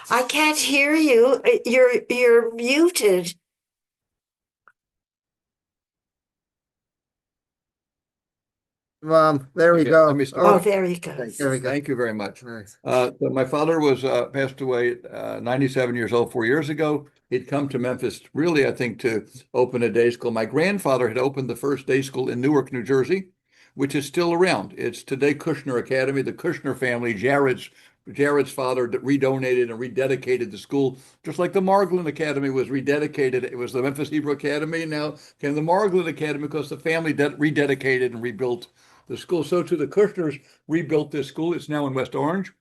I can't hear you. You're muted. There we Okay, go. let me start. Oh, Oh, there you go. there we go. Thank you very much. Nice. So my father was passed away 97 years old 4 years ago. He'd come to Memphis really, I think, to open a day school. My grandfather had opened the first day school in Newark, New Jersey, which is still around. It's today Kushner Academy. The Kushner family, Jared's father redonated and rededicated the school, just like the Margolin Academy was rededicated. It was the Memphis Hebrew Academy. Now came the Margolin Academy because the family rededicated and rebuilt the school. So too, the Kushners rebuilt this school. It's now in West Orange.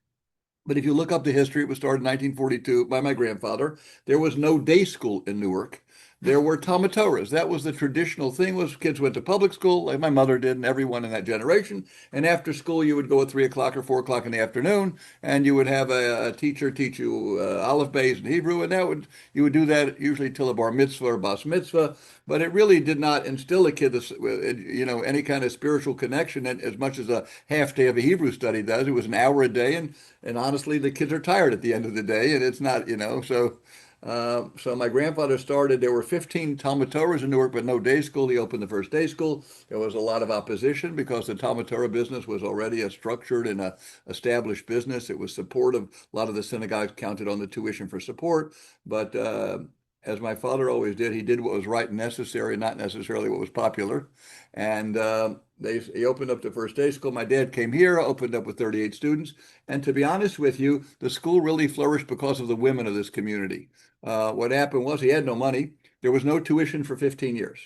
But if you look up the history, it was started in 1942 by my grandfather. There was no day school in Newark. There were Talmud Torahs. That was the traditional thing, was kids went to public school like my mother did and everyone in that generation. And after school, you would go at 3 o'clock or 4 o'clock in the afternoon, and you would have a teacher teach you Aleph Beis in Hebrew, and you would do that usually till a bar mitzvah or bas mitzvah. But it really did not instill a kid this, any kind of spiritual connection as much as a half day of a Hebrew study does. It was an hour a day, and honestly, the kids are tired at the end of the day, and it's not, so. So my grandfather started. There were 15 Talmud Torahs in Newark, but no day school. He opened the first day school. There was a lot of opposition because the Talmud Torah business was already a structured and a established business. It was supportive. A lot of the synagogues counted on the tuition for support, but as my father always did, he did what was right and necessary, not necessarily what was popular. And he opened up the first day school. My dad came here, opened up with 38 students. And to be honest with you, the school really flourished because of the women of this community. What happened was he had no money. There was no tuition for 15 years.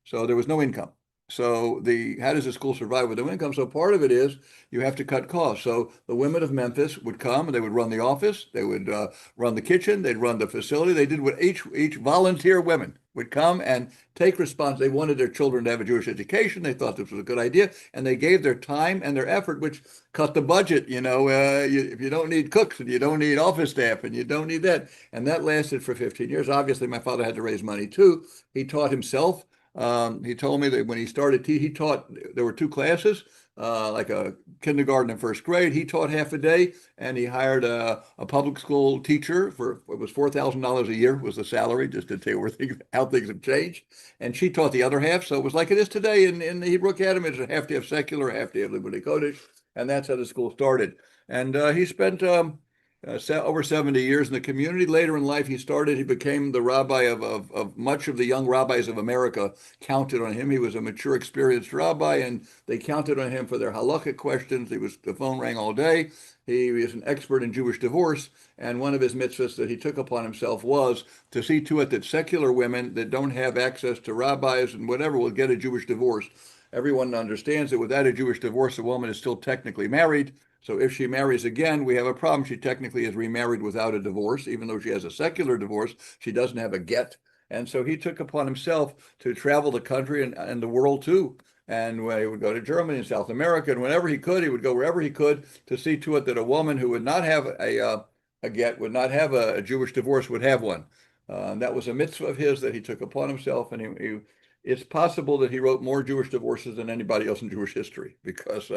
So there was no income. So how does the school survive with no income? So part of it is you have to cut costs. So the women of Memphis would come and they would run the office, they would run the kitchen, they'd run the facility. They did what each volunteer women would come and take response. They wanted their children to have a Jewish education. They thought this was a good idea, and they gave their time and their effort, which cut the budget. If you don't need cooks and you don't need office staff and you don't need that, and that lasted for 15 years. Obviously, my father had to raise money too. He taught himself. He told me that when he started, he taught, there were two classes, like a kindergarten and first grade. He taught half a day, and he hired a public school teacher for, it was $4,000 a year was the salary, just to tell you how things have changed. And she taught the other half. So it was like it is today in the Hebrew Academy. It's a half day of secular, a half day of Limmudei Kodesh. And that's how the school started. And he spent over 70 years in the community. Later in life, he became the rabbi of much of the young rabbis of America counted on him. He was a mature, experienced rabbi, and they counted on him for their halachic questions. The phone rang all day. He was an expert in Jewish divorce, and one of his mitzvahs that he took upon himself was to see to it that secular women that don't have access to rabbis and whatever will get a Jewish divorce. Everyone understands that without a Jewish divorce, a woman is still technically married. So if she marries again, we have a problem. She technically is remarried without a divorce, even though she has a secular divorce. She doesn't have a get. And so he took upon himself to travel the country and the world too. And when he would go to Germany and South America, and whenever he could, he would go wherever he could to see to it that a woman who would not have a get, would not have a Jewish divorce, would have one. That was a mitzvah of his that he took upon himself, and it's possible that he wrote more Jewish divorces than anybody else in Jewish history, because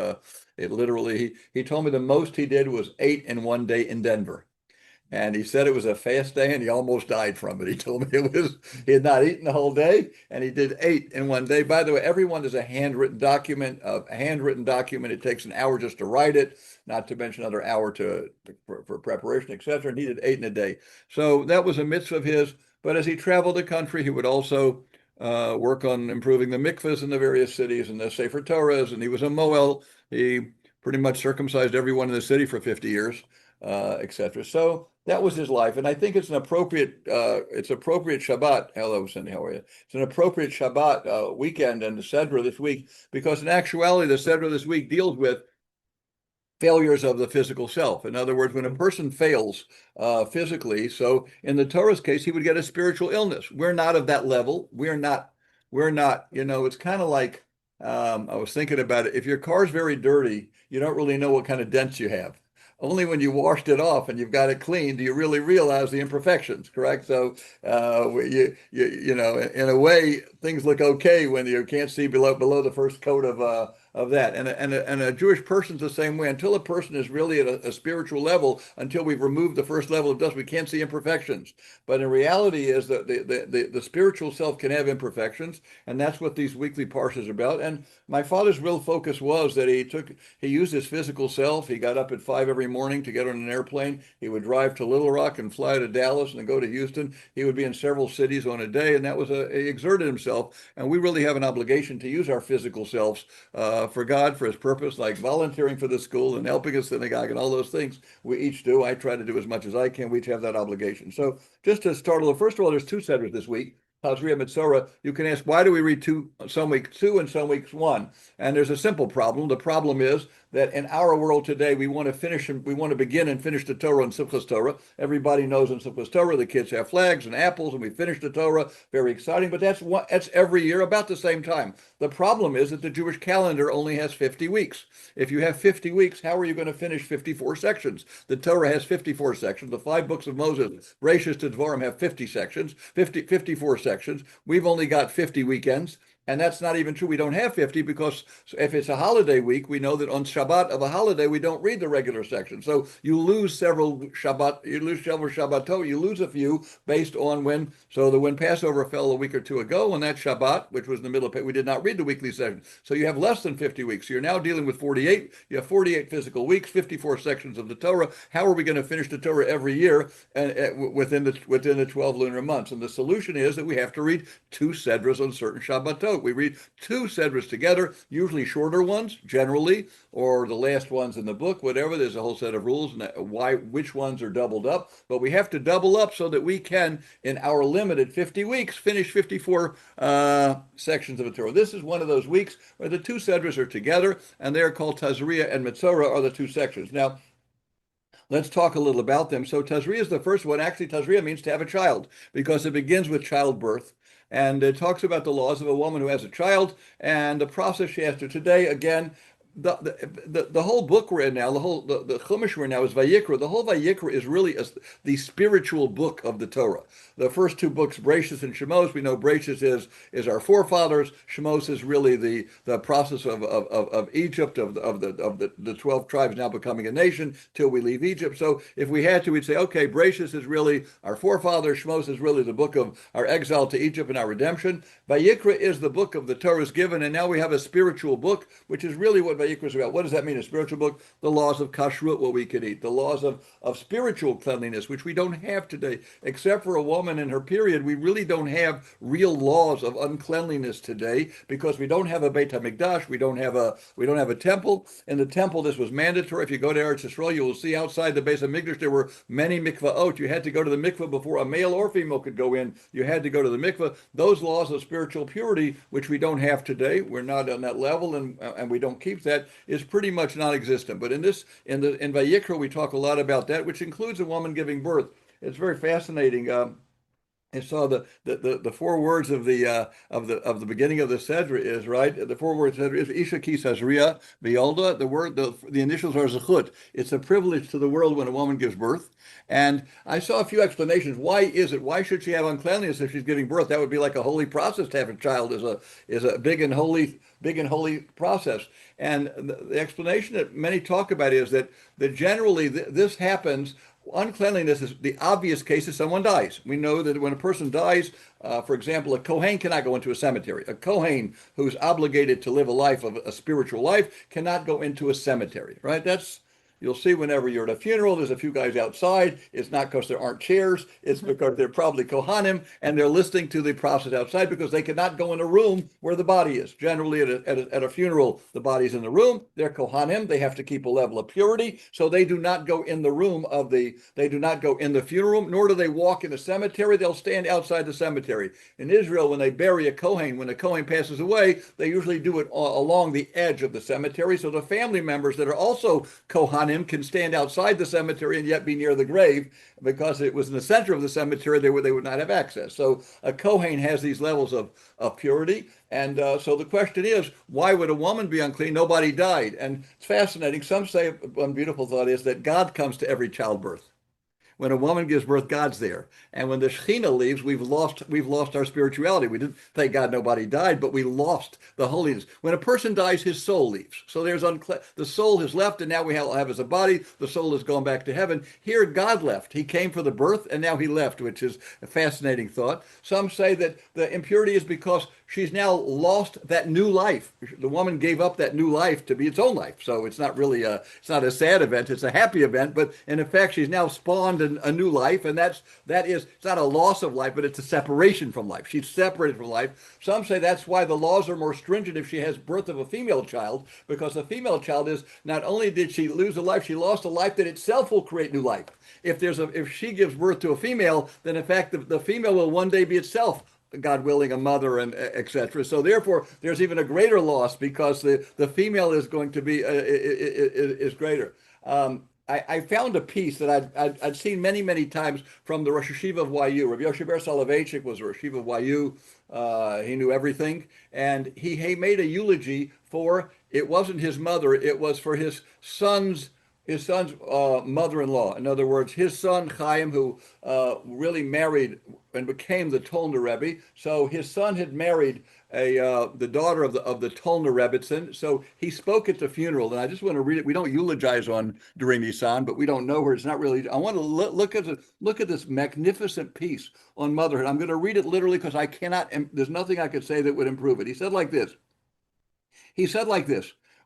it literally, he told me the most he did was 8 in one day in Denver. And he said it was a fast day and he almost died from it. He told me he had not eaten the whole day and he did 8 in one day. By the way, everyone is a handwritten document. It takes an hour just to write it, not to mention another hour for preparation, etc. And he did 8 in a day. So that was a mitzvah of his. But as he traveled the country, he would also work on improving the mikvahs in the various cities and the Sefer Torahs. And he was a Moel. He pretty much circumcised everyone in the city for 50 years, etc. So that was his life. And I think it's appropriate Shabbat. Hello, Cindy, how are you? It's an appropriate Shabbat weekend and the Sedra this week, because in actuality, the Sedra this week deals with failures of the physical self. In other words, when a person fails physically, so in the Torah's case, he would get a spiritual illness. We're not of that level. We're not, it's kind of like, I was thinking about it. If your car's very dirty, you don't really know what kind of dents you have. Only when you washed it off and you've got it clean do you really realize the imperfections, correct? So, in a way, things look okay when you can't see below the first coat of that. And a Jewish person's the same way. Until a person is really at a spiritual level, until we've removed the first level of dust, we can't see imperfections. But in reality is that the spiritual self can have imperfections, and that's what these weekly parshas are about. And my father's real focus was that he used his physical self. He got up at 5 every morning to get on an airplane. He would drive to Little Rock and fly to Dallas and then go to Houston. He would be in several cities on a day, and that was he exerted himself. And we really have an obligation to use our physical selves for God, for his purpose, like volunteering for the school and helping a synagogue and all those things we each do. I try to do as much as I can. We each have that obligation. So just to start a little, first of all, there's two seders this week. Tazria-Metzora, you can ask, why do we read two, some weeks two and some weeks one? And there's a simple problem. The problem is that in our world today, we want to begin and finish the Torah in Simchas Torah. Everybody knows in Simchas Torah, the kids have flags and apples, and we finish the Torah. Very exciting, but that's every year about the same time. The problem is that the Jewish calendar only has 50 weeks. If you have 50 weeks, how are you going to finish 54 sections? The Torah has 54 sections. The 5 books of Moses, Bereshis to Dvarim, have 50 sections, 54 sections. We've only got 50 weekends. And that's not even true. We don't have 50 because if it's a holiday week, we know that on Shabbat of a holiday, we don't read the regular section. So you lose several Shabbatot, you lose a few based on when Passover fell a week or two ago, on that Shabbat, which was in the middle of, we did not read the weekly section. So you have less than 50 weeks. So you're now dealing with 48. You have 48 physical weeks, 54 sections of the Torah. How are we going to finish the Torah every year within the 12 lunar months? And the solution is that we have to read 2 sedras on certain Shabbatot. We read 2 sedras together, usually shorter ones, generally, or the last ones in the book, whatever. There's a whole set of rules and which ones are doubled up. But we have to double up so that we can, in our limited 50 weeks, finish 54 sections of the Torah. This is one of those weeks where the 2 sedras are together, and they are called Tazria and Metzora, are the 2 sections. Now, let's talk a little about them. So Tazria is the first one. Actually, Tazria means to have a child because it begins with childbirth. And it talks about the laws of a woman who has a child and the process she has to. Today, again, the whole book we're in now, the Chumash we're in now is Vayikra. The whole Vayikra is really the spiritual book of the Torah. The first 2 books, Bereshis and Shemos, we know Bereshis is our forefathers. Shemos is really the process of Egypt, of the 12 tribes now becoming a nation till we leave Egypt. So if we had to, we'd say, okay, Bereshis is really our forefathers. Shemos is really the book of our exile to Egypt and our redemption. Vayikra is the book of the Torah's given, and now we have a spiritual book, which is really what Vayikra is about. What does that mean? A spiritual book? The laws of kashrut, what we could eat. The laws of spiritual cleanliness, which we don't have today. Except for a woman in her period, we really don't have real laws of uncleanliness today because we don't have a Beit HaMikdash. We don't have a temple. In the temple, this was mandatory. If you go to Eretz Yisrael, you will see outside the Beit HaMikdash there were many mikvaot. You had to go to the mikvah before a male or female could go in. You had to go to the mikvah. Those laws of spiritual purity, which we don't have today, we're not on that level, and we don't keep that, is pretty much non-existent. But in Vayikra, we talk a lot about that, which includes a woman giving birth. It's very fascinating. I saw the 4 words of the beginning of the Sedra is right. The 4 words is Isha ki Tazria V'yolda. The initials are Zechut. It's a privilege to the world when a woman gives birth. And I saw a few explanations. Why is it? Why should she have uncleanliness if she's giving birth? That would be like a holy process to have a child. Is a big and holy process. And the explanation that many talk about is that generally this happens. Uncleanliness is the obvious case if someone dies. We know that when a person dies, for example, a Kohen cannot go into a cemetery. A Kohen who's obligated to live a life of a spiritual life cannot go into a cemetery, right? You'll see whenever you're at a funeral, there's a few guys outside. It's not because there aren't chairs. It's because they're probably Kohanim, and they're listening to the process outside because they cannot go in a room where the body is. Generally, at a funeral, the body's in the room. They're Kohanim. They have to keep a level of purity, so they do not go in the room they do not go in the funeral room, nor do they walk in the cemetery. They'll stand outside the cemetery. In Israel, when they bury a Kohen, when a Kohen passes away, they usually do it along the edge of the cemetery, so the family members that are also Kohanim can stand outside the cemetery and yet be near the grave, because it was in the center of the cemetery they would not have access. So a Kohen has these levels of purity. And so the question is, why would a woman be unclean? Nobody died. And it's fascinating. Some say one beautiful thought is that God comes to every childbirth. When a woman gives birth, God's there. And when the Shekhinah leaves, we've lost our spirituality. We didn't, thank God nobody died, but we lost the holiness. When a person dies, his soul leaves. So the soul has left, and now we have as a body. The soul has gone back to heaven. Here, God left. He came for the birth, and now he left, which is a fascinating thought. Some say that the impurity is because she's now lost that new life. The woman gave up that new life to be its own life. So it's not really it's not a sad event. It's a happy event. But in effect, she's now spawned a new life, and it's not a loss of life, but it's a separation from life. She's separated from life. Some say that's why the laws are more stringent if she has birth of a female child, because a female child is not only did she lose a life, she lost a life that itself will create new life. If she gives birth to a female, then in fact the female will one day be itself, God willing, a mother, and etc. So therefore, there's even a greater loss because the female is going to be is greater. I found a piece that I'd seen many times from the Rosh Yeshiva of YU. Rabbi Yoshe Soloveitchik was a Rosh Yeshiva of YU. He knew everything, and he made a eulogy for, it wasn't his mother, it was for his son's mother-in-law. In other words, his son Chaim, who really married and became the Tolner Rebbe. So his son had married the daughter of the Tolner Rebbitzin. So he spoke at the funeral, and I just want to read it. We don't eulogize on during Nisan, but we don't know her. It's not really. I want to look at this magnificent piece on motherhood. I'm going to read it literally because I cannot. There's nothing I could say that would improve it. He said like this.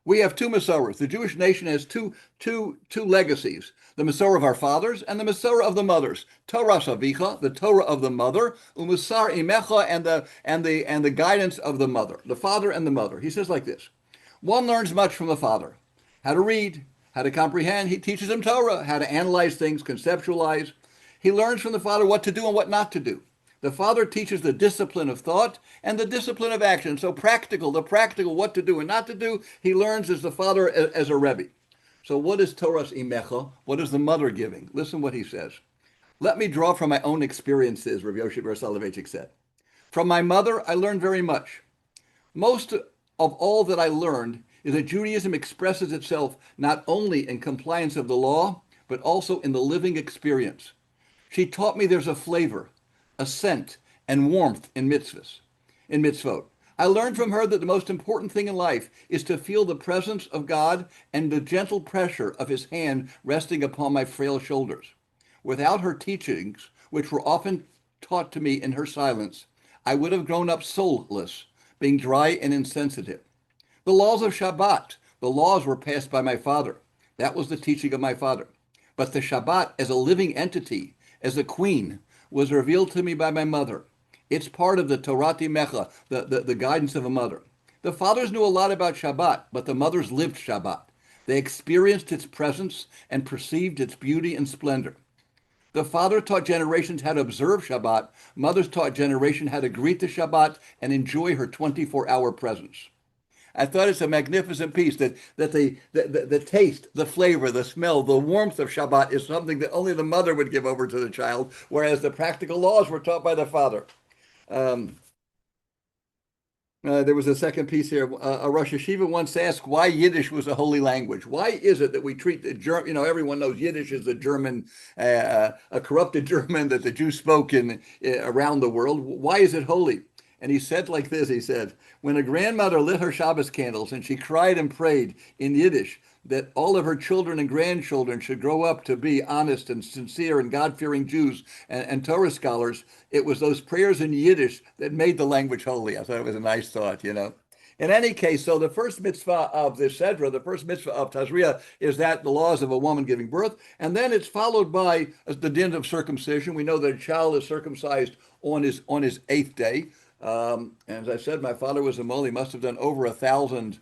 We have two Masorahs. The Jewish nation has two legacies: the Masorah of our fathers and the Masorah of the mothers. Torah Savicha, the Torah of the mother, Umusar Imecha, and the guidance of the mother, the father and the mother. He says like this: one learns much from the father: how to read, how to comprehend. He teaches him Torah, how to analyze things, conceptualize. He learns from the father what to do and what not to do. The father teaches the discipline of thought and the discipline of action. So the practical, what to do and not to do, he learns as the father, as a Rebbe. So what is Torah's Imecha? What is the mother giving? Listen what he says. Let me draw from my own experiences, Rabbi Yoshe Soloveitchik said. From my mother, I learned very much. Most of all that I learned is that Judaism expresses itself not only in compliance of the law, but also in the living experience. She taught me there's a flavor, a scent, and warmth in mitzvot. I learned from her that the most important thing in life is to feel the presence of God and the gentle pressure of his hand resting upon my frail shoulders. Without her teachings, which were often taught to me in her silence, I would have grown up soulless, being dry and insensitive. The laws of Shabbat, the laws were passed by my father. That was the teaching of my father. But the Shabbat as a living entity, as a queen, was revealed to me by my mother. It's part of the Torah Mecha, the guidance of a mother. The fathers knew a lot about Shabbat, but the mothers lived Shabbat. They experienced its presence and perceived its beauty and splendor. The father taught generations how to observe Shabbat. Mothers taught generations how to greet the Shabbat and enjoy her 24-hour presence. I thought it's a magnificent piece that the taste, the flavor, the smell, the warmth of Shabbat is something that only the mother would give over to the child, whereas the practical laws were taught by the father. There was a second piece here. A Rosh Yeshiva once asked why Yiddish was a holy language. Why is it that we treat the German, everyone knows Yiddish is a German, a corrupted German that the Jews spoke around the world. Why is it holy? And he said like this, he said, when a grandmother lit her Shabbos candles and she cried and prayed in Yiddish that all of her children and grandchildren should grow up to be honest and sincere and God-fearing Jews and Torah scholars, it was those prayers in Yiddish that made the language holy. I thought it was a nice thought, In any case, so the first mitzvah of the Sedra, the first mitzvah of Tazria, is that the laws of a woman giving birth, and then it's followed by the din of circumcision. We know that a child is circumcised on his eighth day. And as I said, my father was a mole. He must have done over 1,000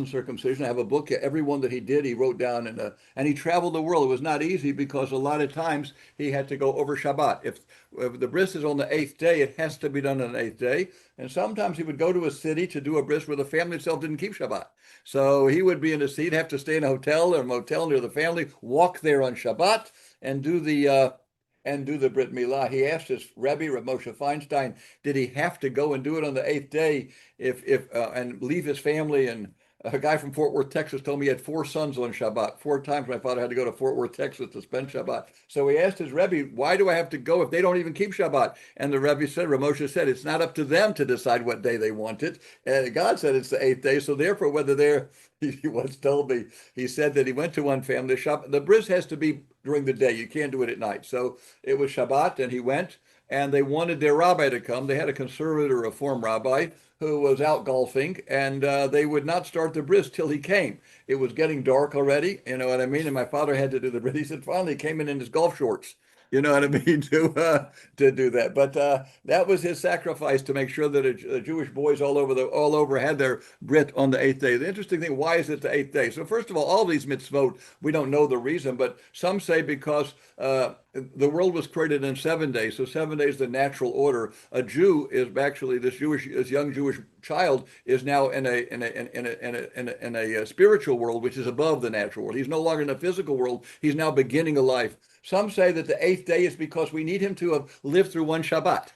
circumcision. I have a book. Every one that he did, he wrote down, and he traveled the world. It was not easy because a lot of times he had to go over Shabbat. If the bris is on the eighth day, it has to be done on the eighth day. And sometimes he would go to a city to do a bris where the family itself didn't keep Shabbat. So he would be in a city, have to stay in a hotel or a motel near the family, walk there on Shabbat, and do the Brit Milah. He asked his Rabbi, Rav Moshe Feinstein, did he have to go and do it on the eighth day and leave his family and A guy from Fort Worth, Texas, told me he had four sons on Shabbat. Four times my father had to go to Fort Worth, Texas to spend Shabbat. So he asked his Rebbe, why do I have to go if they don't even keep Shabbat? And the Rebbe said, Ramosha said, it's not up to them to decide what day they want it. And God said it's the eighth day. So therefore, whether they're, he once told me, he said that he went to one family, the bris has to be during the day. You can't do it at night. So it was Shabbat and he went and they wanted their rabbi to come. They had a conservative reform rabbi who was out golfing, and they would not start the bris till he came. It was getting dark already, you know what I mean? And my father had to do the bris. He said finally he came in his golf shorts. You know what I mean, to do that. But that was his sacrifice to make sure that Jewish boys all over had their brit on the eighth day. The interesting thing, why is it the eighth day? So first of all these mitzvot, we don't know the reason, but some say because the world was created in 7 days, so 7 days the natural order. A Jew is actually this young Jewish child is now in a spiritual world which is above the natural world. He's no longer in the physical world. He's now beginning a life. Some say that the eighth day is because we need him to have lived through one Shabbat.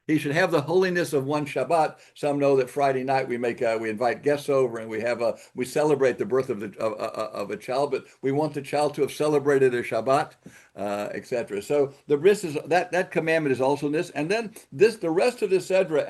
He should have the holiness of one Shabbat. Some know that Friday night we invite guests over and we celebrate the birth of a child, but we want the child to have celebrated a Shabbat, etc. So the bris is that commandment is also in this, and then the rest of the Sedra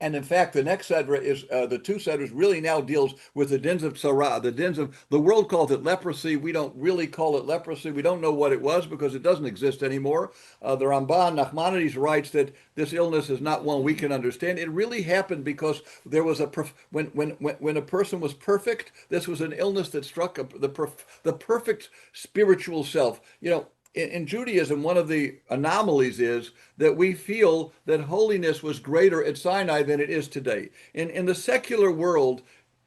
and in fact, the next Sedra is the two Sedras really now deals with the dins of Tzara, the dins of the world calls it leprosy. We don't really call it leprosy. We don't know what it was because it doesn't exist anymore. The Ramban Nachmanides writes that this illness is not one we can understand. It really happened because there was when a person was perfect. This was an illness that struck the perfect spiritual self. You know, in Judaism, one of the anomalies is that we feel that holiness was greater at Sinai than it is today. In the secular world,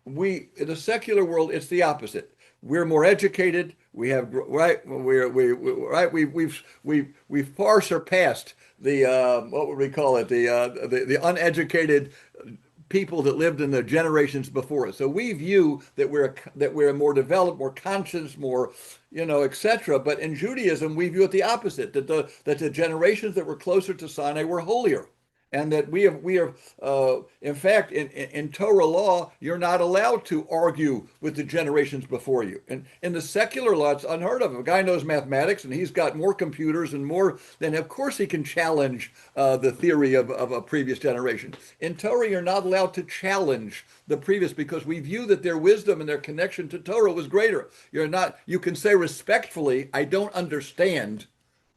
it's the opposite. We're more educated. We have we've far surpassed the what would we call it, the uneducated people that lived in the generations before us. So we view that we're more developed, more conscious, more, etc. But in Judaism, we view it the opposite, that the generations that were closer to Sinai were holier. And that we have in fact, in Torah law, you're not allowed to argue with the generations before you. And in the secular law, it's unheard of. If a guy knows mathematics and he's got more computers and more, then of course he can challenge the theory of a previous generation. In Torah, you're not allowed to challenge the previous because we view that their wisdom and their connection to Torah was greater. You can say respectfully, I don't understand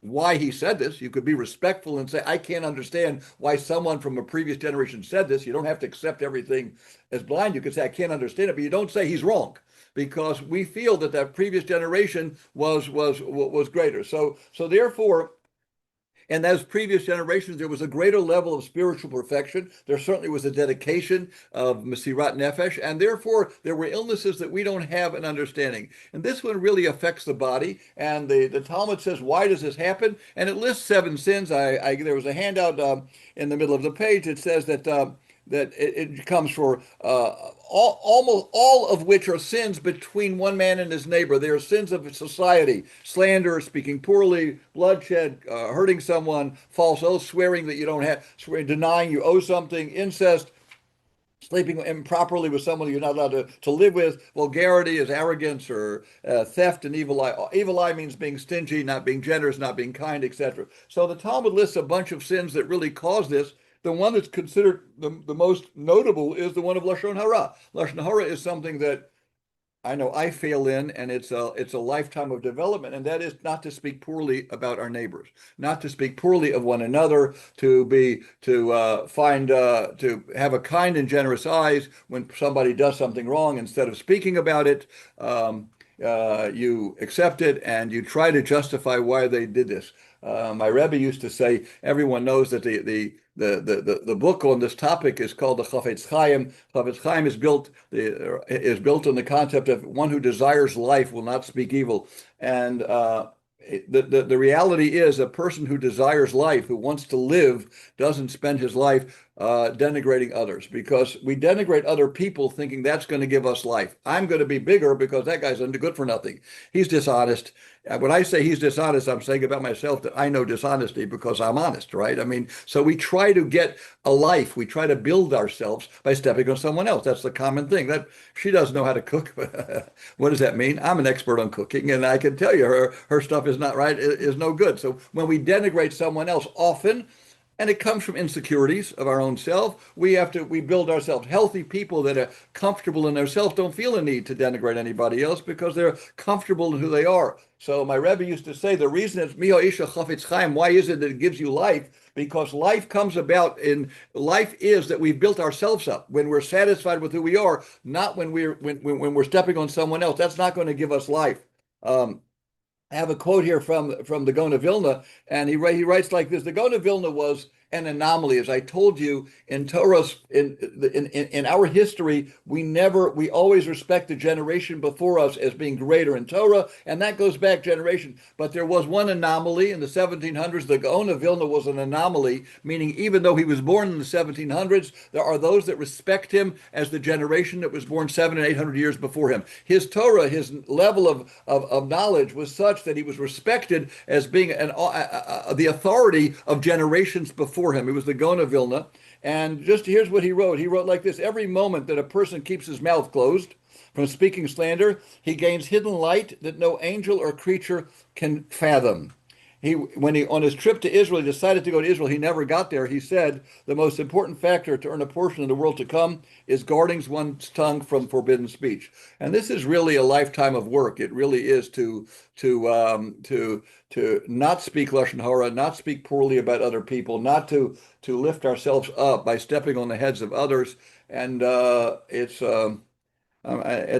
why he said this. You could be respectful and say, I can't understand why someone from a previous generation said this. You don't have to accept everything as blind. You could say, I can't understand it, but you don't say he's wrong because we feel that previous generation was greater. So therefore, and as previous generations, there was a greater level of spiritual perfection. There certainly was a dedication of Mesirat Nefesh, and therefore there were illnesses that we don't have an understanding. And this one really affects the body. And the Talmud says, why does this happen? And it lists 7 sins. There was a handout in the middle of the page. It says that it comes for almost all of which are sins between one man and his neighbor. They are sins of society: slander, speaking poorly, bloodshed, hurting someone, false oath, swearing that you don't have, denying you owe something, incest, sleeping improperly with someone you're not allowed to live with. Vulgarity is arrogance or theft, and evil eye. Evil eye means being stingy, not being generous, not being kind, etc. So the Talmud lists a bunch of sins that really cause this. The one that's considered the most notable is the one of Lashon Hara. Lashon Hara is something that I know I fail in, and it's a lifetime of development, and that is not to speak poorly about our neighbors, not to speak poorly of one another, to have a kind and generous eyes when somebody does something wrong. Instead of speaking about it, you accept it and you try to justify why they did this. My Rebbe used to say, everyone knows that the book on this topic is called the Chafetz Chaim. Chafetz Chaim is built on the concept of one who desires life will not speak evil. And the reality is a person who desires life, who wants to live, doesn't spend his life denigrating others, because we denigrate other people thinking that's going to give us life. I'm going to be bigger because that guy's good for nothing. He's dishonest. When I say he's dishonest, I'm saying about myself that I know dishonesty because I'm honest, right? I mean, so we try to get a life. We try to build ourselves by stepping on someone else. That's the common thing. That she doesn't know how to cook. What does that mean? I'm an expert on cooking, and I can tell you her stuff is not right, is no good. So when we denigrate someone else, often, and it comes from insecurities of our own self, we build ourselves. Healthy people that are comfortable in themselves don't feel a need to denigrate anybody else because they're comfortable in who they are. So my Rebbe used to say the reason it's Mio Isha Chafetz Chaim, why is it that it gives you life? Because life comes about in life is that we've built ourselves up when we're satisfied with who we are, not when we're stepping on someone else. That's not going to give us life. I have a quote here from the Gaon of Vilna, and he writes like this: the Gaon of Vilna was an anomaly. As I told you, in Torah's in our history, we always respect the generation before us as being greater in Torah, and that goes back generation. But there was one anomaly in the 1700s. The Gaon of Vilna was an anomaly, meaning even though he was born in the 1700s, there are those that respect him as the generation that was born 700 and 800 years before him. His Torah, his level of knowledge was such that he was respected as being the authority of generations before him. He was the Gaon of Vilna. And just here's what he wrote. He wrote like this: every moment that a person keeps his mouth closed from speaking slander, he gains hidden light that no angel or creature can fathom. When he on his trip to Israel, he decided to go to Israel. He never got there. He said the most important factor to earn a portion of the world to come is guarding one's tongue from forbidden speech. And this is really a lifetime of work. It really is to not speak lashon hara, not speak poorly about other people, not to lift ourselves up by stepping on the heads of others. And it's at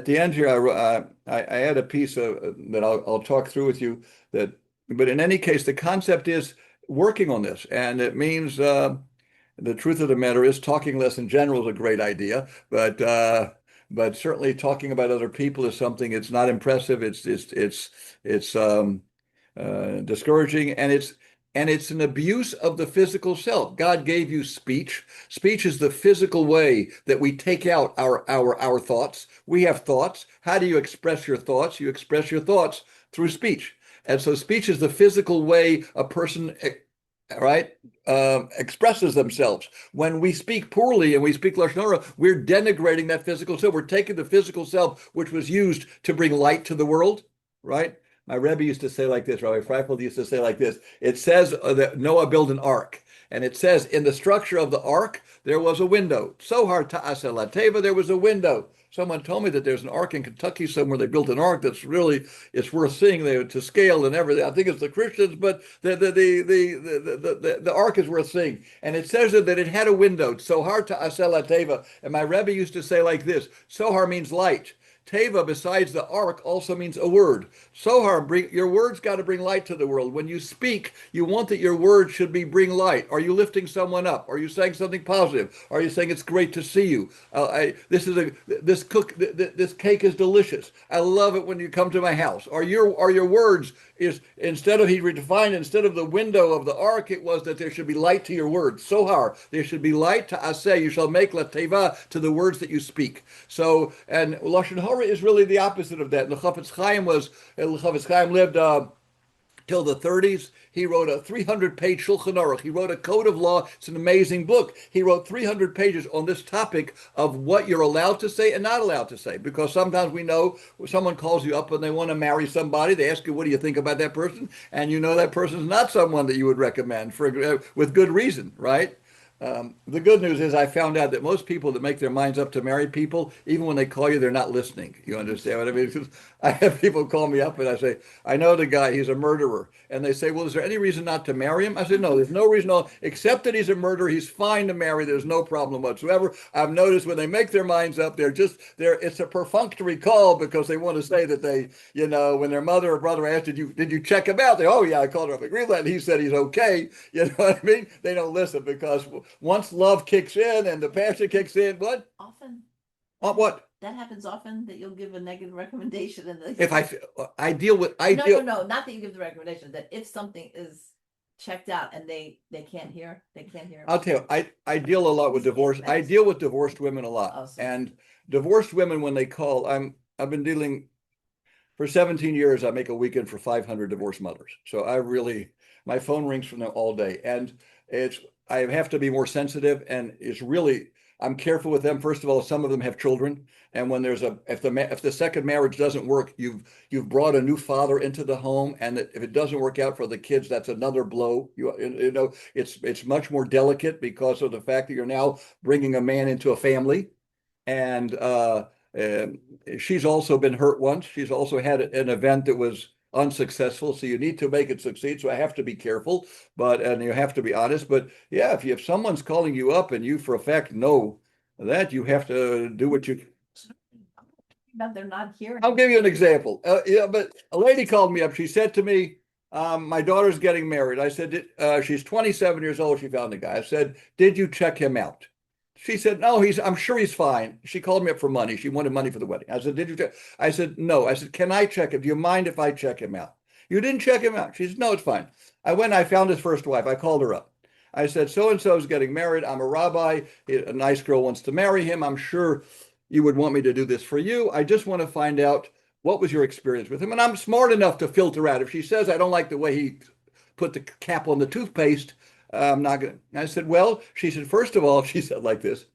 the end here, I add a piece that I'll talk through with you. But in any case, the concept is working on this, and it means the truth of the matter is talking less in general is a great idea, but certainly talking about other people is something. It's not impressive. It's discouraging, and it's an abuse of the physical self. God gave you speech. Speech is the physical way that we take out our thoughts. We have thoughts. How do you express your thoughts? You express your thoughts through speech. And so speech is the physical way a person, expresses themselves. When we speak poorly and we speak lashon hara, we're denigrating that physical self. We're taking the physical self, which was used to bring light to the world, right? My Rebbe used to say like this, Rabbi Freifeld used to say like this. It says that Noah built an ark. And it says in the structure of the ark, there was a window. Sohar ta'aseh lateva, there was a window. Someone told me that there's an ark in Kentucky somewhere. They built an ark that's really, it's worth seeing to scale and everything. I think it's the Christians, but the ark is worth seeing. And it says that it had a window. Sohar ta'aseh lateva. And my Rebbe used to say like this: Sohar means light. Teva, besides the ark, also means a word. Sohar, your words got to bring light to the world. When you speak, you want that your words should bring light. Are you lifting someone up? Are you saying something positive? Are you saying it's great to see you? This cake is delicious. I love it when you come to my house. Are your words instead of the window of the ark, it was that there should be light to your words. Sohar, there should be light to aseh. You shall make lateva to the words that you speak. So, and lashon hara is really the opposite of that. And the Chafetz Chaim lived till the 30s. He wrote a 300-page Shulchan Aruch. He wrote a code of law. It's an amazing book. He wrote 300 pages on this topic of what you're allowed to say and not allowed to say. Because sometimes we know someone calls you up and they want to marry somebody. They ask you, what do you think about that person? And you know that person's not someone that you would recommend with good reason, right? The good news is I found out that most people that make their minds up to marry people, even when they call you, they're not listening. You understand what I mean? Because I have people call me up and I say, I know the guy, he's a murderer. And they say, well, is there any reason not to marry him? I said, no, there's no reason, except that he's a murderer. He's fine to marry. There's no problem whatsoever. I've noticed when they make their minds up, it's a perfunctory call because they want to say that they, when their mother or brother asked, did you check him out? Oh yeah, I called Rabbi Greenblatt and he said he's okay. You know what I mean? They don't listen because once love kicks in and the passion kicks in, what? Often. What? That happens often, that you'll give a negative recommendation. If I deal with. No, not that you give the recommendation, that if something is checked out and they can't hear. I'll tell you, I deal a lot with divorce. I deal with divorced women a lot. Awesome. And divorced women, when they call, I've been dealing for 17 years. I make a weekend for 500 divorced mothers. So my phone rings from them all day. And I have to be more sensitive, and I'm careful with them. First of all, some of them have children. And when if the second marriage doesn't work, you've brought a new father into the home, and if it doesn't work out for the kids, that's another blow. It's much more delicate because of the fact that you're now bringing a man into a family, and she's also been hurt once. She's also had an event that was unsuccessful, so you need to make it succeed. So I have to be careful, and you have to be honest. But yeah, if someone's calling you up and you for a fact know that, you have to do what you. But they're not hearing. I'll give you an example. But a lady called me up. She said to me, my daughter's getting married. I said, she's 27 years old. She found a guy. I said, did you check him out? She said, no, I'm sure he's fine. She called me up for money. She wanted money for the wedding. I said, did you check? I said, no. I said, can I check him? Do you mind if I check him out? You didn't check him out. She said, no, it's fine. I found his first wife. I called her up. I said, so-and-so is getting married. I'm a rabbi. A nice girl wants to marry him. I'm sure you would want me to do this for you. I just want to find out, what was your experience with him? And I'm smart enough to filter out. If she says, I don't like the way he put the cap on the toothpaste, I'm not going to. I said, well, she said, first of all, she said like this,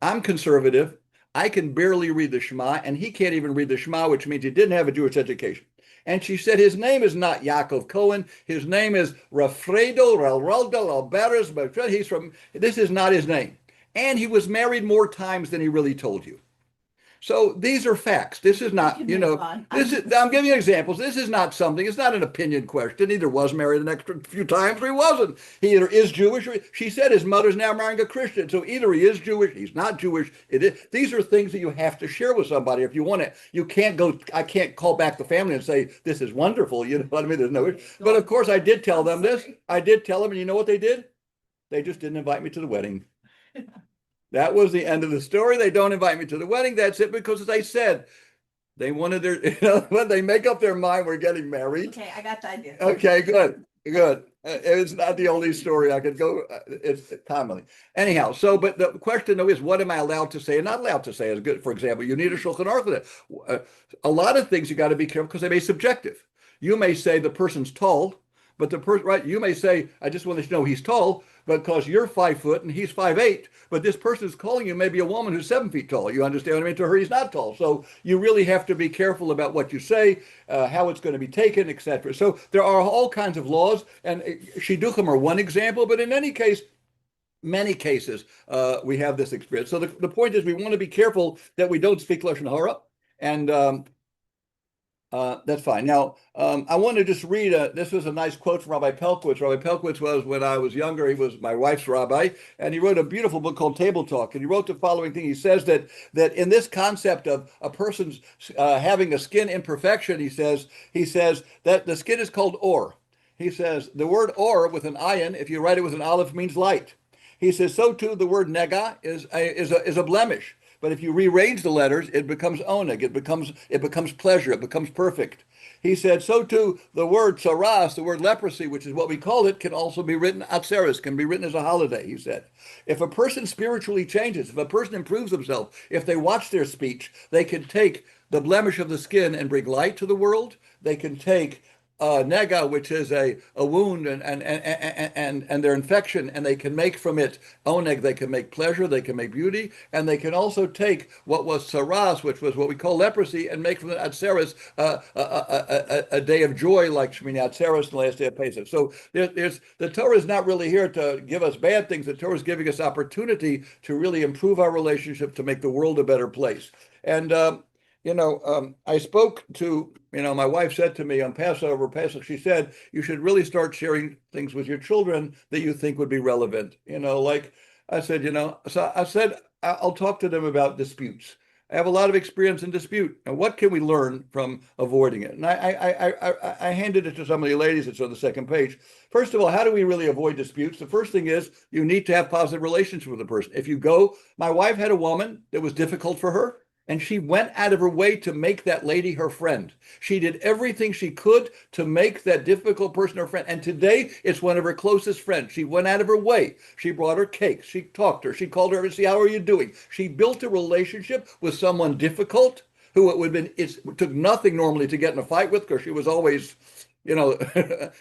I'm conservative. I can barely read the Shema, and he can't even read the Shema, which means he didn't have a Jewish education. And she said, his name is not Yaakov Cohen. His name is Rafredo Ralralda Albaras. This is not his name. And he was married more times than he really told you. So these are facts. This is not, I'm giving you examples. This is not something, it's not an opinion question. He either was married an extra few times or he wasn't. He either is Jewish or she said his mother's now marrying a Christian. So either he is Jewish, he's not Jewish. These are things that you have to share with somebody if you want it. I can't call back the family and say, this is wonderful. You know what I mean? There's no issue. But of course I did tell them this. I did tell them, and you know what they did? They just didn't invite me to the wedding. That was the end of the story. They don't invite me to the wedding. That's it. Because as I said, they wanted when they make up their mind, we're getting married. Okay, I got the idea. Okay, good. It's not the only story I could go. It's commonly. Anyhow, but the question though is, what am I allowed to say and not allowed to say is good. For example, you need a Shulchan Aruch for that. A lot of things you got to be careful because they may be subjective. You may say the person's tall, but the person, right? You may say, I just want to know he's tall because you're 5 foot and he's 5'8", but this person is calling you maybe a woman who's 7 feet tall. You understand what I mean? To her, he's not tall. So you really have to be careful about what you say, how it's going to be taken, etc. So there are all kinds of laws, and shidduchim are one example, but in any case, many cases, we have this experience. So the point is we want to be careful that we don't speak Lashon Hara, and that's fine. Now, I want to just read, this was a nice quote from Rabbi Pelkowitz. Rabbi Pelkowitz was, when I was younger, he was my wife's rabbi, and he wrote a beautiful book called Table Talk. And he wrote the following thing. He says that in this concept of a person's having a skin imperfection, he says that the skin is called or. He says the word or with an ayin, if you write it with an aleph, means light. He says so too the word nega is a blemish. But if you rearrange the letters, it becomes oneg. It becomes pleasure. It becomes perfect. He said, so too, the word saras, the word leprosy, which is what we call it, can also be written atzeres, can be written as a holiday, he said. If a person spiritually changes, if a person improves themselves, if they watch their speech, they can take the blemish of the skin and bring light to the world. They can take nega, which is a wound and their infection, and they can make from it oneg. They can make pleasure, they can make beauty, and they can also take what was saras, which was what we call leprosy, and make from it atzeres a day of joy, like Shemini Atzeres, the last day of Pesach. So the Torah is not really here to give us bad things. The Torah is giving us opportunity to really improve our relationship, to make the world a better place. And I spoke to, my wife said to me on Pesach, she said, you should really start sharing things with your children that you think would be relevant. Like I said, so I said, I'll talk to them about disputes. I have a lot of experience in dispute. And what can we learn from avoiding it? And I handed it to some of the ladies. It's on the second page. First of all, how do we really avoid disputes? The first thing is you need to have positive relationship with the person. If you go, my wife had a woman that was difficult for her. And she went out of her way to make that lady her friend. She did everything she could to make that difficult person her friend. And today, it's one of her closest friends. She went out of her way. She brought her cakes. She talked to her. She called her to see, how are you doing? She built a relationship with someone difficult who it would have been, it took nothing normally to get in a fight with because she was always,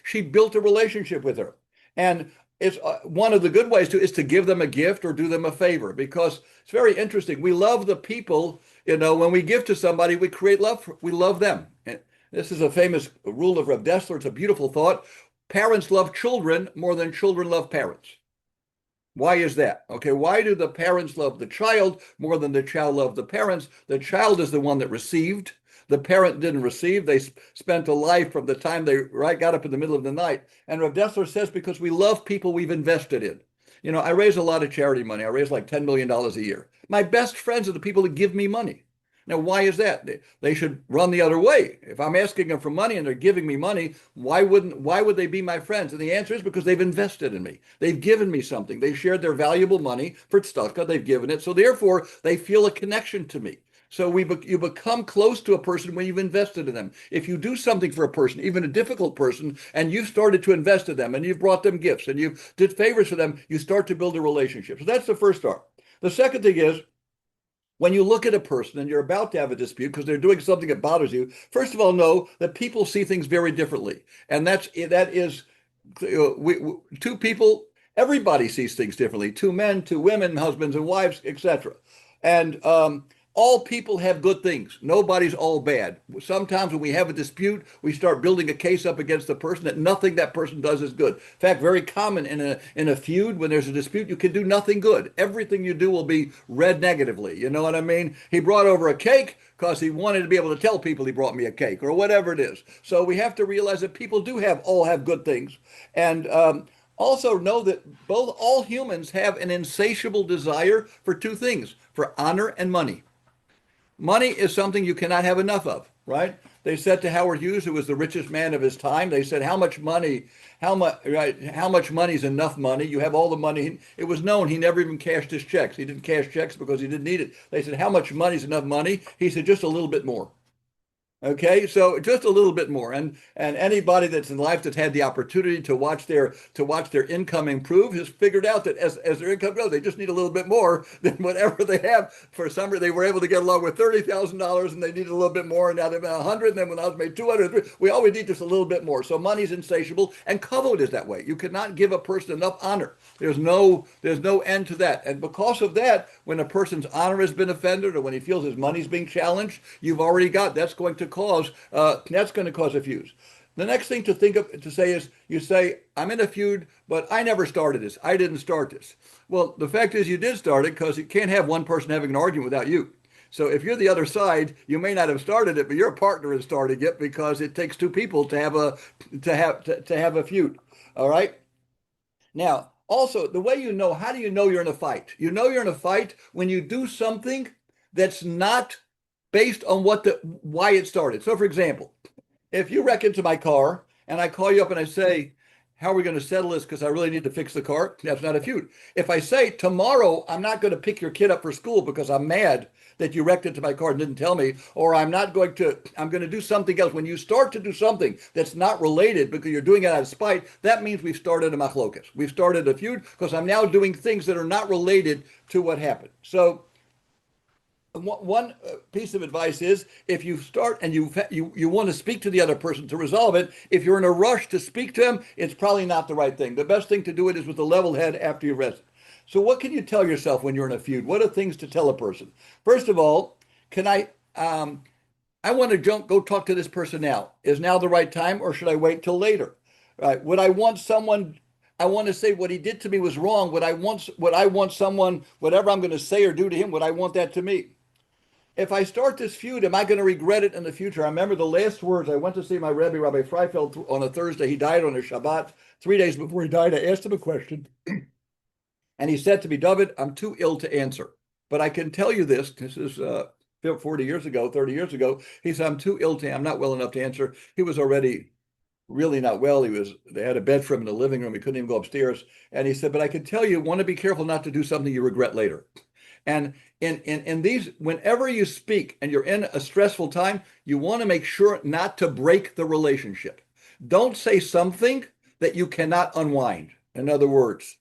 she built a relationship with her. And it's one of the good ways is to give them a gift or do them a favor, because it's very interesting. We love the people, when we give to somebody, we create love. We love them. And this is a famous rule of Rabbi Dessler. It's a beautiful thought. Parents love children more than children love parents. Why is that? Okay, why do the parents love the child more than the child love the parents? The child is the one that received. The parent didn't receive. They spent a life from the time they got up in the middle of the night. And Rav Dessler says, because we love people we've invested in. I raise a lot of charity money. I raise like $10 million a year. My best friends are the people that give me money. Now, why is that? They should run the other way. If I'm asking them for money and they're giving me money, why would they be my friends? And the answer is because they've invested in me. They've given me something. They shared their valuable money for tzedakah. They've given it. So therefore, they feel a connection to me. So you become close to a person when you've invested in them. If you do something for a person, even a difficult person, and you've started to invest in them, and you've brought them gifts, and you did favors for them, you start to build a relationship. So that's the first start. The second thing is, when you look at a person and you're about to have a dispute because they're doing something that bothers you, first of all, know that people see things very differently. And that is two people, everybody sees things differently. Two men, two women, husbands and wives, etc. And all people have good things. Nobody's all bad. Sometimes when we have a dispute, we start building a case up against the person that nothing that person does is good. In fact, very common in a feud, when there's a dispute, you can do nothing good. Everything you do will be read negatively. You know what I mean? He brought over a cake because he wanted to be able to tell people he brought me a cake or whatever it is. So we have to realize that people do all have good things. And also know that all humans have an insatiable desire for two things, for honor and money. Money is something you cannot have enough of, right? They said to Howard Hughes, who was the richest man of his time, they said, how much money is enough money? You have all the money. It was known he never even cashed his checks. He didn't cash checks because he didn't need it. They said, how much money is enough money? He said, just a little bit more. Okay, so just a little bit more, and anybody that's in life that's had the opportunity to watch their income improve has figured out that as their income grows, they just need a little bit more than whatever they have. For some reason, they were able to get along with $30,000, and they needed a little bit more, and now they've got 100. And then when I was made 200, we always need just a little bit more. So money's insatiable, and kavod is that way. You cannot give a person enough honor. There's no end to that, and because of that, when a person's honor has been offended, or when he feels his money's being challenged, that's going to cause a fuse. The next thing to say is, you say, I'm in a feud, but I never started this. I didn't start this. Well, the fact is you did start it, because you can't have one person having an argument without you. So if you're the other side, you may not have started it, but your partner is starting it, because it takes two people to have a feud. All right. Now, also, the way how do you know you're in a fight? You know you're in a fight when you do something that's not based on why it started. So, for example, if you wreck into my car and I call you up and I say, how are we going to settle this because I really need to fix the car? That's not a feud. If I say, tomorrow I'm not going to pick your kid up for school because I'm mad that you wrecked into my car and didn't tell me, or I'm going to do something else. When you start to do something that's not related because you're doing it out of spite, that means we've started a machlokas. We've started a feud because I'm now doing things that are not related to what happened. So one piece of advice is, if you start and you want to speak to the other person to resolve it, if you're in a rush to speak to him, it's probably not the right thing. The best thing to do it is with a level head after you've rested. So what can you tell yourself when you're in a feud? What are things to tell a person? First of all, I want to go talk to this person now. Is now the right time, or should I wait till later? Right? I want to say what he did to me was wrong. Would I want someone, whatever I'm going to say or do to him, would I want that to me? If I start this feud, am I going to regret it in the future? I remember the last words. I went to see my Rabbi, Rabbi Freifeld, on a Thursday. He died on a Shabbat. 3 days before he died, I asked him a question. And he said to me, Dovid, I'm too ill to answer. But I can tell you this. This is 40 years ago, 30 years ago. He said, I'm not well enough to answer. He was already really not well. They had a bed for him in the living room. He couldn't even go upstairs. And he said, but I can tell you, want to be careful not to do something you regret later. And in these, whenever you speak and you're in a stressful time, you want to make sure not to break the relationship. Don't say something that you cannot unwind. In other words,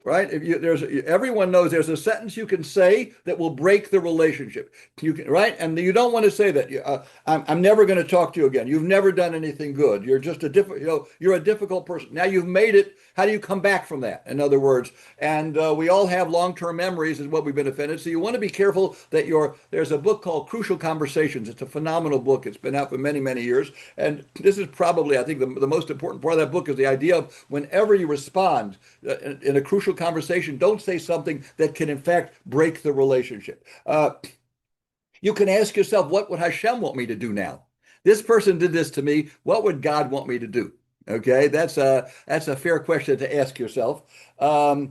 right? If you there's everyone knows there's a sentence you can say that will break the relationship. You can, right? And you don't want to say that. I'm never going to talk to you again. You've never done anything good. You're just a you're a difficult person. Now you've made it. How do you come back from that? In other words, and we all have long-term memories is what we've been offended. So you want to be careful that there's a book called Crucial Conversations. It's a phenomenal book. It's been out for many, many years. And this is probably, I think, the most important part of that book is the idea of whenever you respond in a crucial conversation, don't say something that can, in fact, break the relationship. You can ask yourself, what would Hashem want me to do now? This person did this to me. What would God want me to do? Okay, that's a fair question to ask yourself. Or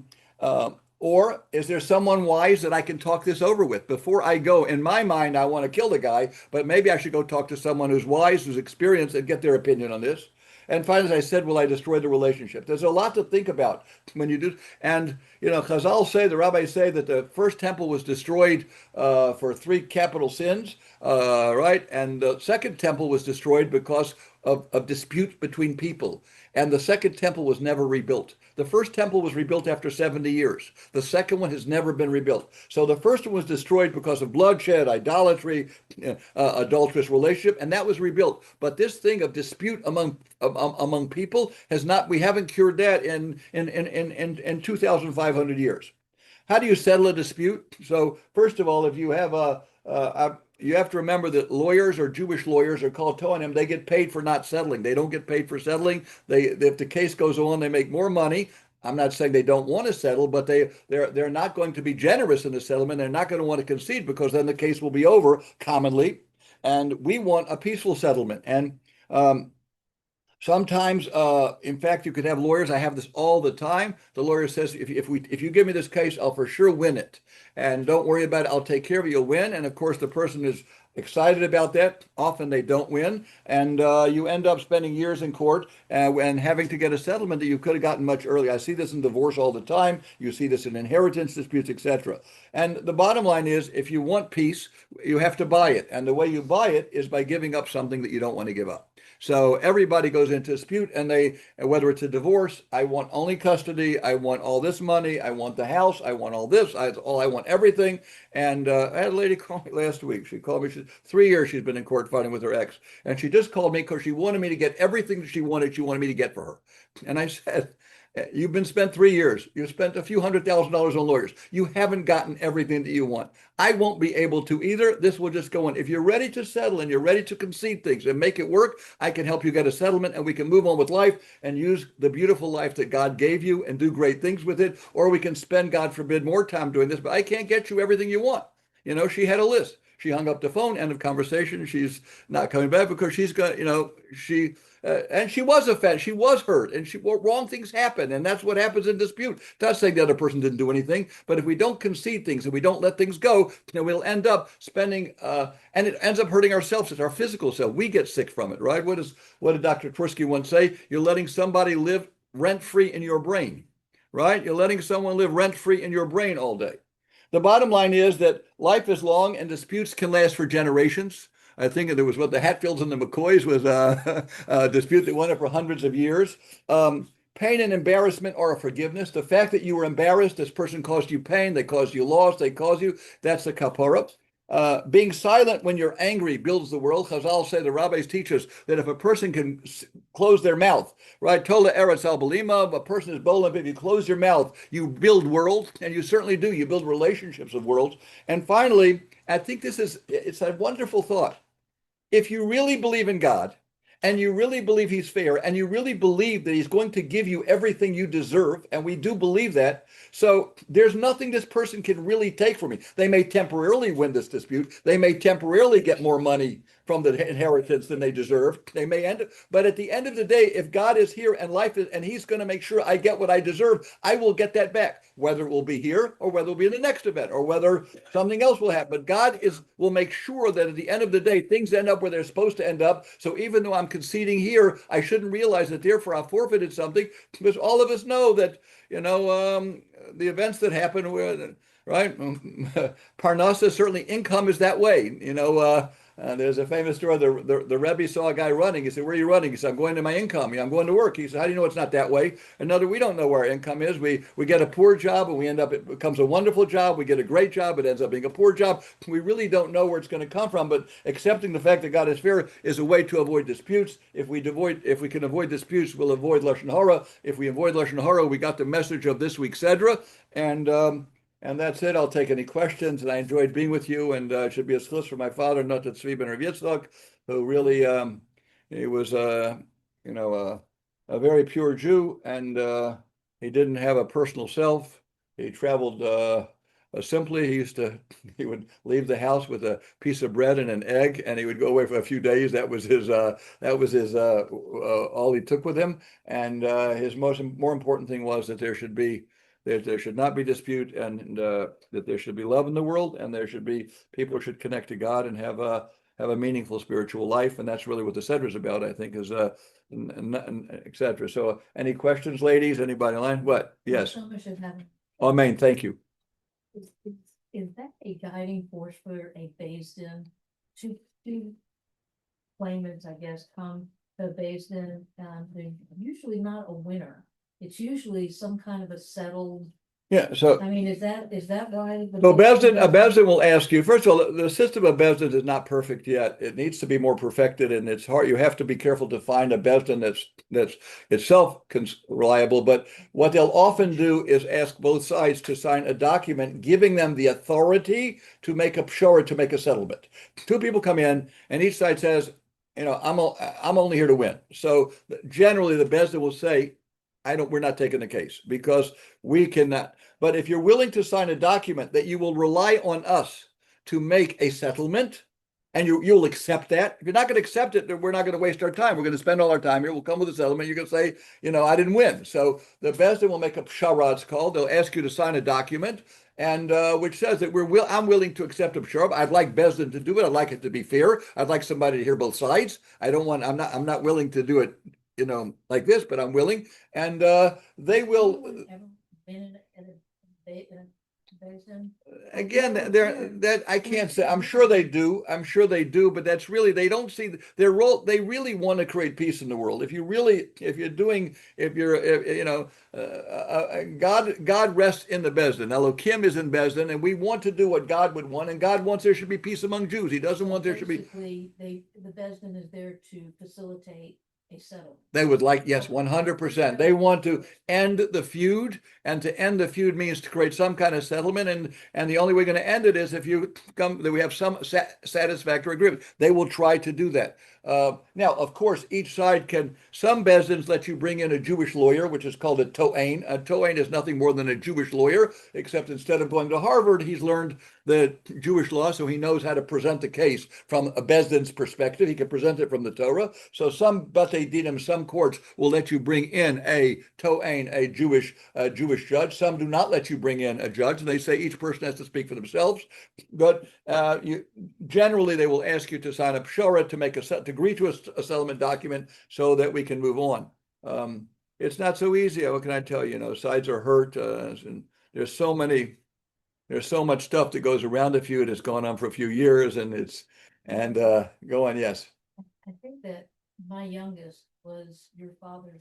is there someone wise that I can talk this over with before I go? In my mind, I want to kill the guy, but maybe I should go talk to someone who's wise, who's experienced, and get their opinion on this. And finally, as I said, will I destroy the relationship? There's a lot to think about when you do. And, Chazal say, the rabbis say that the first temple was destroyed for 3 capital sins, right? And the second temple was destroyed because of disputes between people. And the second temple was never rebuilt. The first temple was rebuilt after 70 years. The second one has never been rebuilt. So the first one was destroyed because of bloodshed, idolatry, adulterous relationship, and that was rebuilt. But this thing of dispute among people we haven't cured that in 2,500 years. How do you settle a dispute? So first of all, if you have you have to remember that lawyers or Jewish lawyers are called Tohanim. They get paid for not settling. They don't get paid for settling. If the case goes on, they make more money. I'm not saying they don't want to settle, but they're not going to be generous in the settlement. They're not going to want to concede because then the case will be over commonly. And we want a peaceful settlement. And sometimes, in fact, you could have lawyers. I have this all the time. The lawyer says, if you give me this case, I'll for sure win it. And don't worry about it. I'll take care of it. You'll win. And of course, the person is excited about that. Often they don't win. And you end up spending years in court and having to get a settlement that you could have gotten much earlier. I see this in divorce all the time. You see this in inheritance disputes, etc. And the bottom line is, if you want peace, you have to buy it. And the way you buy it is by giving up something that you don't want to give up. So everybody goes into dispute, and whether it's a divorce, I want only custody, I want all this money, I want the house, I want all this, I want everything. And I had a lady call me last week. She called me. 3 years she's been in court fighting with her ex, and she just called me because she wanted me to get everything that she wanted me to get for her. And I said, you've been spent 3 years. You've spent a few $100,000 on lawyers. You haven't gotten everything that you want. I won't be able to either. This will just go on. If you're ready to settle and you're ready to concede things and make it work, I can help you get a settlement and we can move on with life and use the beautiful life that God gave you and do great things with it. Or we can spend, God forbid, more time doing this, but I can't get you everything you want. She had a list. She hung up the phone, end of conversation. She's not coming back because she's got, and she was offended. She was hurt, and wrong things happen, and that's what happens in dispute. Not saying the other person didn't do anything, but if we don't concede things and we don't let things go, we'll end up spending, and it ends up hurting ourselves. It's our physical self. We get sick from it, right? What did Dr. Tversky once say? You're letting somebody live rent-free in your brain, right? You're letting someone live rent-free in your brain all day. The bottom line is that life is long and disputes can last for generations. I think there was the Hatfields and the McCoys was a dispute that went on for hundreds of years. Pain and embarrassment are a forgiveness. The fact that you were embarrassed, this person caused you pain, they caused you loss, that's a kapara. Being silent when you're angry builds the world. Chazal say, the rabbis teach us that if a person can close their mouth, right? Tola eretz al balima, if a person is bold, if you close your mouth, you build worlds, and you certainly do. You build relationships of worlds. And finally, I think it's a wonderful thought. If you really believe in God, and you really believe he's fair, and you really believe that he's going to give you everything you deserve, and we do believe that, so there's nothing this person can really take from me. They may temporarily win this dispute. They may temporarily get more money from the inheritance than they deserve. They may end up, but at the end of the day, if God is here and life is, and he's going to make sure I get what I deserve, I will get that back, whether it will be here or whether it will be in the next event or whether something else will happen. But God will make sure that at the end of the day, things end up where they're supposed to end up. So even though I'm conceding here, I shouldn't realize that therefore I've forfeited something, because all of us know that, the events that happen where right? Parnasa, certainly income is that way. There's a famous story. The Rabbi saw a guy running. He said, "Where are you running?" He said, "I'm going to my income. I'm going to work." He said, "How do you know it's not that way?" Another, we don't know where our income is. We get a poor job and we end up, it becomes a wonderful job. We get a great job. It ends up being a poor job. We really don't know where it's going to come from. But accepting the fact that God is fair is a way to avoid disputes. If we can avoid disputes, we'll avoid Lashon Hara. If we avoid Lashon Hara, we got the message of this week's Sedra. And that's it. I'll take any questions. And I enjoyed being with you. And it should be a schluss for my father, not that Tzvi ben Rav Yitzchak, who really, he was, a very pure Jew. And he didn't have a personal self. He traveled simply. He would leave the house with a piece of bread and an egg, and he would go away for a few days. That was his all he took with him. And his more important thing was that there should not be dispute, and that there should be love in the world, and people should connect to God and have a meaningful spiritual life. And that's really what the Seder is about, I think, is etc. So any questions, ladies? Anybody online? What? Yes. Amen. Thank you. Is that a guiding force for a Beis Din? Two claimants, I guess, come to Beis Din, and they're usually not a winner. It's usually some kind of a settled. Yeah. So I mean, is that why? a Beis Din will ask you. First of all, the system of Beis Din is not perfect yet. It needs to be more perfected, and it's hard. You have to be careful to find a Beis Din that's itself reliable. But what they'll often do is ask both sides to sign a document giving them the authority to make a pshara, to make a settlement. Two people come in, and each side says, I'm only here to win. So generally, the Beis Din will say, we're not taking the case because we cannot. But if you're willing to sign a document that you will rely on us to make a settlement, and you'll accept that. If you're not going to accept it, then we're not going to waste our time. We're going to spend all our time here. We'll come with a settlement. You're going to say, I didn't win. So the Beis Din will make a pshara, it's called. They'll ask you to sign a document, and which says that I'm willing to accept a pshara. I'd like Beis Din to do it. I'd like it to be fair. I'd like somebody to hear both sides. I'm not willing to do it like this, but I'm willing, and they will. Again, that I can't say. I'm sure they do. But that's really, they don't see their role. They really want to create peace in the world. God rests in the Beis Din. Elohim is in Beis Din, and we want to do what God would want, and God wants there should be peace among Jews. He doesn't want there should be. The Beis Din is there to facilitate a settlement. They would like, yes, 100%. They want to end the feud, and to end the feud means to create some kind of settlement. And the only way we're going to end it is if we have some satisfactory agreement. They will try to do that. Now, of course, each side some Beis Dins let you bring in a Jewish lawyer, which is called a to'ain. A to'ain is nothing more than a Jewish lawyer, except instead of going to Harvard, he's learned the Jewish law, so he knows how to present the case from a Beis Din's perspective. He can present it from the Torah. So some Batei Dinim, some courts will let you bring in a to'ain, a Jewish judge. Some do not let you bring in a judge, and they say each person has to speak for themselves. But generally, they will ask you to sign a pshara, to agree to a settlement document so that we can move on. It's not so easy. What can I tell you? Sides are hurt, and there's so much stuff that goes around a feud. It's gone on for a few years, go on. Yes. I think that my youngest was your father's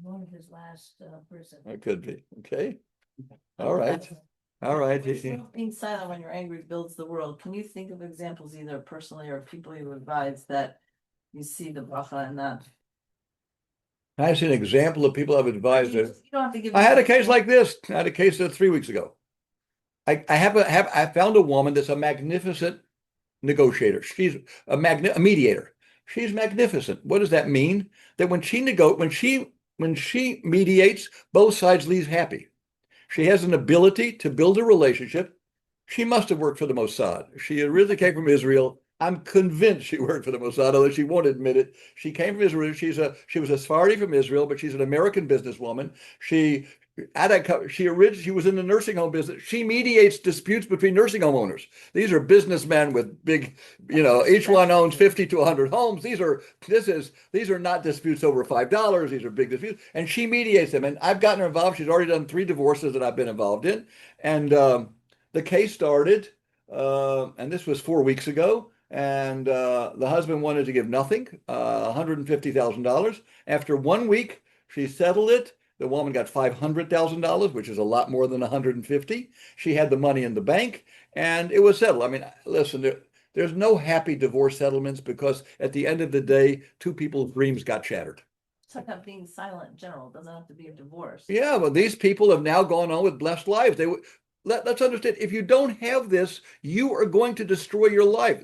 one of his last prison. It could be. Okay. All right. All right. Being silent when you're angry builds the world. Can you think of examples, either personally or people you advise, that you see the bracha in that? I see an example of people I've advised. You don't have to give. I had a case like this. I had a case 3 weeks ago. I found a woman that's a magnificent negotiator. She's a mediator. She's magnificent. What does that mean? That when she mediates, both sides leave happy. She has an ability to build a relationship. She must have worked for the Mossad. She originally came from Israel. I'm convinced she worked for the Mossad, although she won't admit it. She came from Israel. She was a Sephardi from Israel, but she's an American businesswoman. She she was in the nursing home business. She mediates disputes between nursing home owners. These are businessmen with big, each one owns 50 to 100 homes. These are not disputes over $5. These are big disputes, and she mediates them. And I've gotten her involved. She's already done 3 divorces that I've been involved in, and the case started, and this was 4 weeks ago. And the husband wanted to give nothing, $150,000. After 1 week, she settled it. The woman got $500,000, which is a lot more than 150. She had the money in the bank, and it was settled. I mean, listen, there's no happy divorce settlements because at the end of the day, 2 people's dreams got shattered. It's like that being silent in general. It doesn't have to be a divorce. Yeah, well, these people have now gone on with blessed lives. Let's understand, if you don't have this, you are going to destroy your life.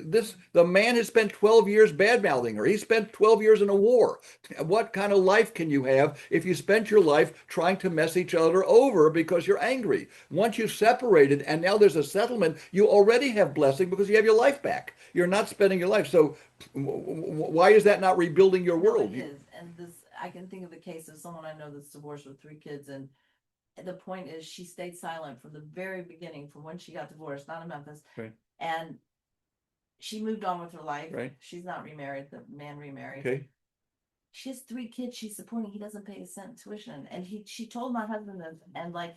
The man has spent 12 years bad-mouthing her. He spent 12 years in a war. What kind of life can you have if you spent your life trying to mess each other over because you're angry? Once you've separated and now there's a settlement, you already have blessing because you have your life back. You're not spending your life. So why is that not rebuilding your world? It is. And I can think of a case of someone I know that's divorced with 3 kids, and the point is she stayed silent from the very beginning, from when she got divorced, not in Memphis. Right. And she moved on with her life. Right. She's not remarried. The man remarried. Okay. She has 3 kids she's supporting. He doesn't pay a cent tuition. And she told my husband this, and like,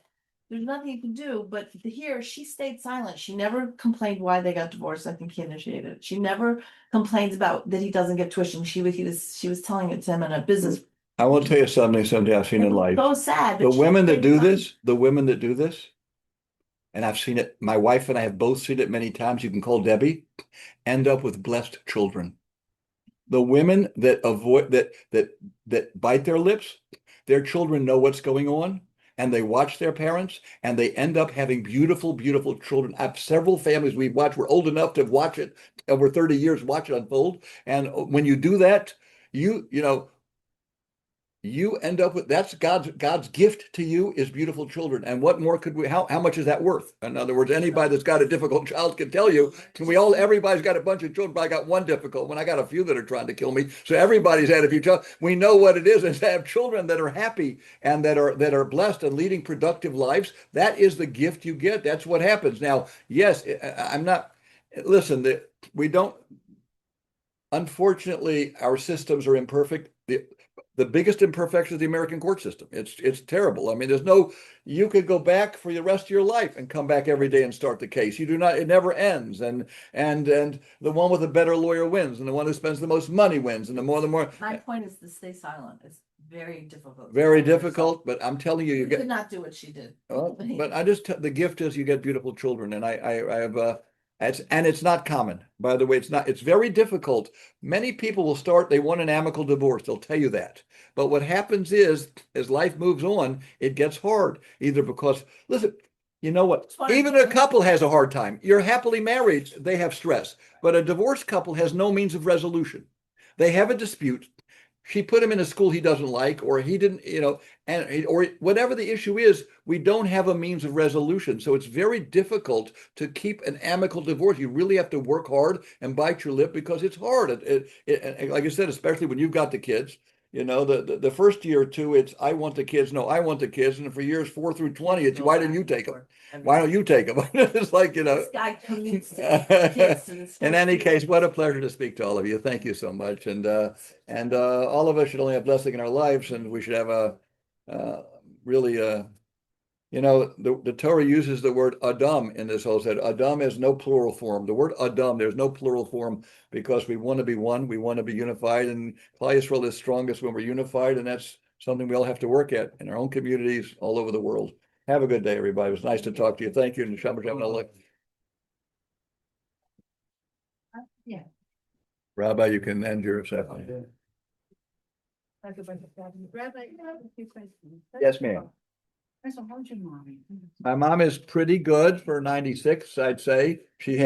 there's nothing you can do. But here she stayed silent. She never complained why they got divorced. I think he initiated it. She never complains about that he doesn't get tuition. She was telling it to him in a business. I will tell you something I've seen in life. So sad. The women that do this, and I've seen it, my wife and I have both seen it many times, you can call Debbie, end up with blessed children. The women that avoid that bite their lips, their children know what's going on, and they watch their parents, and they end up having beautiful, beautiful children. I have several families we've watched. We're old enough to watch it over 30 years, watch it unfold. And when you do that, you end up with, that's God's gift to you is beautiful children. And what more could how much is that worth? In other words, anybody that's got a difficult child can tell you, everybody's got a bunch of children, but I got one difficult one. I got a few that are trying to kill me. So everybody's had a few children. We know what it is to have children that are happy and that are blessed and leading productive lives. That is the gift you get. That's what happens. Now, yes, we don't, unfortunately, our systems are imperfect. The biggest imperfection is the American court system. It's terrible. I mean, you could go back for the rest of your life and come back every day and start the case. You do not, it never ends. And the one with a better lawyer wins, and the one who spends the most money wins. And the more. My point is to stay silent. It's very difficult. Very difficult, but I'm telling you, you could not do what she did. Well, but the gift is you get beautiful children, and I have it's not common, by the way. It's very difficult. Many people will start, they want an amicable divorce. They'll tell you that. But what happens is, as life moves on, it gets hard. Either because, listen, you know what? Even a couple has a hard time. You're happily married, they have stress. But a divorced couple has no means of resolution. They have a dispute. She put him in a school he doesn't like, or he didn't, or whatever the issue is, we don't have a means of resolution. So it's very difficult to keep an amicable divorce. You really have to work hard and bite your lip because it's hard. Like I said, especially when you've got the kids, the first year or two, it's, I want the kids. No, I want the kids. And for years 4 through 20, it's, why didn't you take them? Why don't you take them? It's like, This guy commutes to kids to this in any case, what a pleasure to speak to all of you. Thank you so much. And all of us should only have blessing in our lives, and we should have really the Torah uses the word Adam in this whole set. Adam has no plural form. The word Adam, there's no plural form because we want to be one. We want to be unified, and Klal Yisrael is strongest when we're unified, and that's something we all have to work at in our own communities all over the world. Have a good day, everybody. It was nice to talk to you. Thank you. And Shabbat Shalom. Yeah. Rabbi, you can end your session. Rabbi, I have a few questions. Yes, ma'am. How's your mom? My mom is pretty good for 96, I'd say. She